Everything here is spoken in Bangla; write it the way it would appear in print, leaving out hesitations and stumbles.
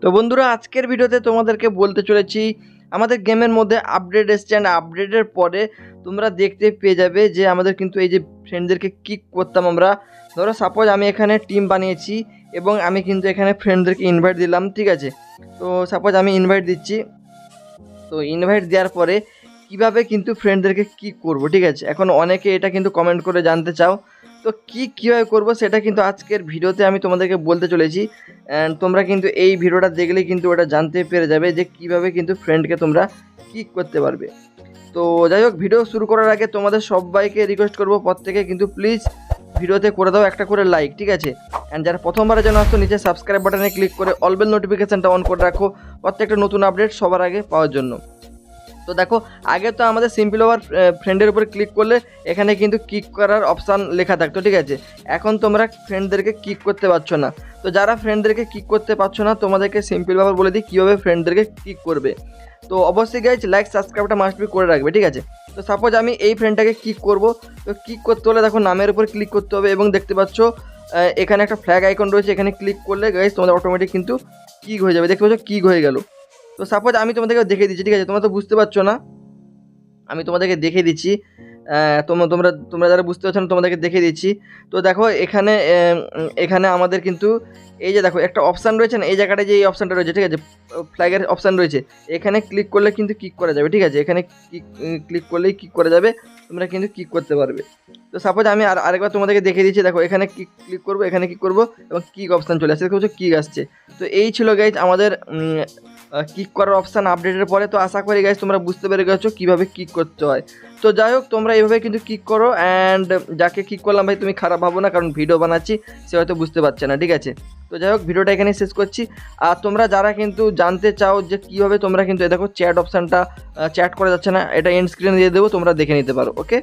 তো বন্ধুরা, আজকের ভিডিওতে তোমাদেরকে বলতে চলেছি আমাদের গেমের মধ্যে আপডেট এসছে, অ্যান্ড আপডেটের পরে তোমরা দেখতে পেয়ে যাবে যে আমাদের কিন্তু এই যে ফ্রেন্ডদেরকে কিক করতাম আমরা। ধরো সাপোজ আমি এখানে টিম বানিয়েছি এবং আমি কিন্তু এখানে ফ্রেন্ডদেরকে ইনভাইট দিলাম, ঠিক আছে। তো সাপোজ আমি ইনভাইট দিচ্ছি, তো ইনভাইট দেওয়ার পরে কিভাবে কিন্তু ফ্রেন্ডদেরকে কিক করব, ঠিক আছে। এখন অনেকে এটা কিন্তু কমেন্ট করে জানতে চাও, তো কীভাবে করব সেটা কিন্তু আজকের ভিডিওতে আমি তোমাদেরকে বলতে চলেছি। অ্যান্ড তোমরা কিন্তু এই ভিডিওটা দেখলেই কিন্তু ওটা জানতে পেরে যাবে যে কিভাবে কিন্তু ফ্রেন্ডকে তোমরা কিক করতে পারবে। তো যাই হোক, ভিডিও শুরু করার আগে তোমাদের সবাইকে রিকোয়েস্ট করবো প্রত্যেকে কিন্তু প্লিজ ভিডিওতে করে দাও একটা করে লাইক, ঠিক আছে। অ্যান্ড যারা প্রথমবারের জন্য আসতো নিচে সাবস্ক্রাইব বাটনে ক্লিক করে অল বেল নোটিফিকেশানটা অন করে রাখো প্রত্যেকটা নতুন আপডেট সবার আগে পাওয়ার জন্য। তো দেখো, আগে তো আমাদের সিম্পল ওভার ফ্রেন্ডের উপরে ক্লিক করলে এখানে কিন্তু কিক করার অপশান লেখা থাকতো, ঠিক আছে। এখন তোমরা ফ্রেন্ডদেরকে কিক করতে পারছো না। তো যারা ফ্রেন্ডদেরকে কিক করতে পারছো না, তোমাদেরকে সিম্পলভাবে বলে দিই কীভাবে ফ্রেন্ডদেরকে কিক করবে। তো অবশ্যই গাইজ লাইক সাবস্ক্রাইবটা মাস্ট বি করে রাখবে, ঠিক আছে। তো সাপোজ আমি এই ফ্রেন্ডটাকে কিক করব। তো কিক করতে হলে দেখো নামের উপর ক্লিক করতে হবে এবং দেখতে পাচ্ছ এখানে একটা ফ্ল্যাগ আইকন রয়েছে, এখানে ক্লিক করলে গাইজ তোমাদের অটোমেটিক কিন্তু কিক হয়ে যাবে। দেখতে পাচ্ছ কিক হয়ে গেল। তো সাপোজ আমি তোমাদেরকে দেখিয়ে দিচ্ছি, ঠিক আছে। তোমরা তো বুঝতে পারছো না, আমি তোমাদেরকে দেখিয়ে দিচ্ছি। তোমরা তোমরা তোমরা যারা বুঝতে পারছো না তোমাদেরকে দেখিয়ে দিচ্ছি। তো দেখো এখানে এখানে আমাদের কিন্তু এই যে দেখো একটা অপশান রয়েছে না, এই জায়গাটায় যে এই অপশানটা রয়েছে, ঠিক আছে, ফ্ল্যাগের অপশান রয়েছে, এখানে ক্লিক করলে কিন্তু কিক করা যাবে, ঠিক আছে। এখানে ক্লিক করলেই কিক করা যাবে, তোমরা কিন্তু কিক করতে পারবে। তো সাপোজ আমি আরেকবার তোমাদেরকে দেখিয়ে দিচ্ছি। দেখো এখানে ক্লিক করবো, এখানে ক্লিক করবো এবং কিক অপশান চলে আসছে, দেখো কিক আসছে। তো এই ছিল গাইজ আমাদের কিক করার অপশান আপডেটের পরে। তো আশা করি গাইজ তোমরা বুঝতে পেরে গেছো কীভাবে কিক করতে হয়। তো যাই হোক, তোমরা এইভাবে কিন্তু কিক করো। অ্যান্ড যাকে কিক করলাম ভাই তুমি খারাপ ভাবো না, কারণ ভিডিও বানাচ্ছি সে হয়তো বুঝতে পারছে না, ঠিক আছে। তো যাই হোক, ভিডিওটা এখানে শেষ করছি। আর তোমরা যারা কিন্তু জানতে চাও যে কীভাবে তোমরা কিন্তু দেখো চ্যাট অপশানটা চ্যাট করা যাচ্ছে না, এটা এন্ড স্ক্রিনে দিয়ে দেবো, তোমরা দেখে নিতে পারো, ওকে।